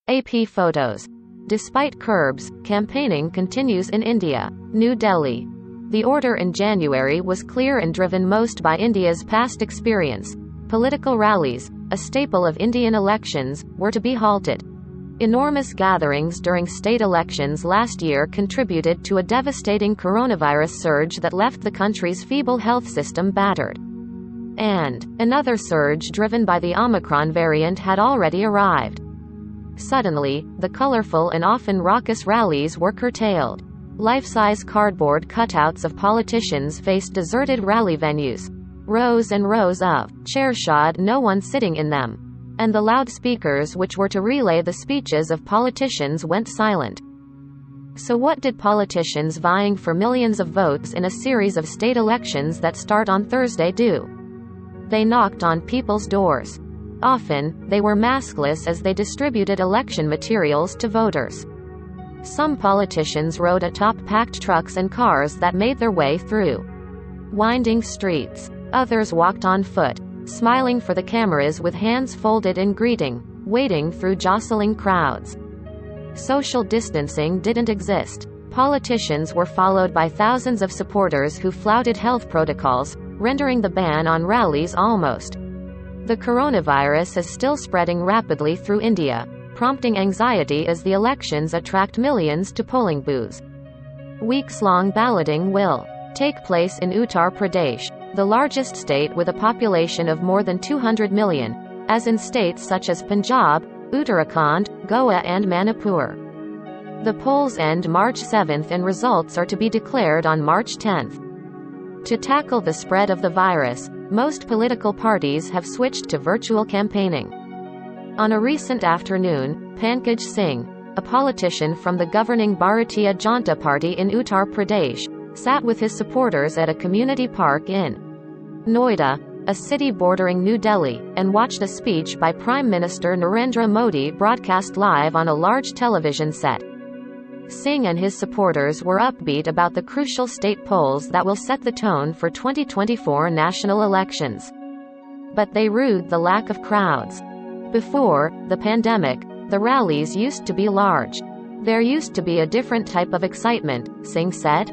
AP photos. Despite curbs, campaigning continues in India. New Delhi. The order in January was clear and driven most by India's past experience. Political rallies, a staple of Indian elections, were to be halted. Enormous gatherings during state elections last year contributed to a devastating coronavirus surge that left the country's feeble health system battered. And another surge driven by the Omicron variant had already arrived. Suddenly, the colorful and often raucous rallies were curtailed. Life-size cardboard cutouts of politicians faced deserted rally venues. Rows and rows of chairs showed no one sitting in them. And the loudspeakers which were to relay the speeches of politicians went silent. So what did politicians vying for millions of votes in a series of state elections that start on Thursday do? They knocked on people's doors. Often, they were maskless as they distributed election materials to voters. Some politicians rode atop packed trucks and cars that made their way through winding streets. Others walked on foot, smiling for the cameras with hands folded in greeting, wading through jostling crowds. Social distancing didn't exist. Politicians were followed by thousands of supporters who flouted health protocols, rendering the ban on rallies almost. The coronavirus is still spreading rapidly through India, prompting anxiety as the elections attract millions to polling booths. Weeks-long balloting will take place in Uttar Pradesh, the largest state with a population of more than 200 million, as in states such as Punjab, Uttarakhand, Goa and Manipur. The polls end March 7 and results are to be declared on March 10. To tackle the spread of the virus, most political parties have switched to virtual campaigning. On a recent afternoon, Pankaj Singh, a politician from the governing Bharatiya Janata Party in Uttar Pradesh, sat with his supporters at a community park in Noida, a city bordering New Delhi, and watched a speech by Prime Minister Narendra Modi broadcast live on a large television set. Singh and his supporters were upbeat about the crucial state polls that will set the tone for 2024 national elections. But they rued the lack of crowds. Before the pandemic, the rallies used to be large. There used to be a different type of excitement, Singh said.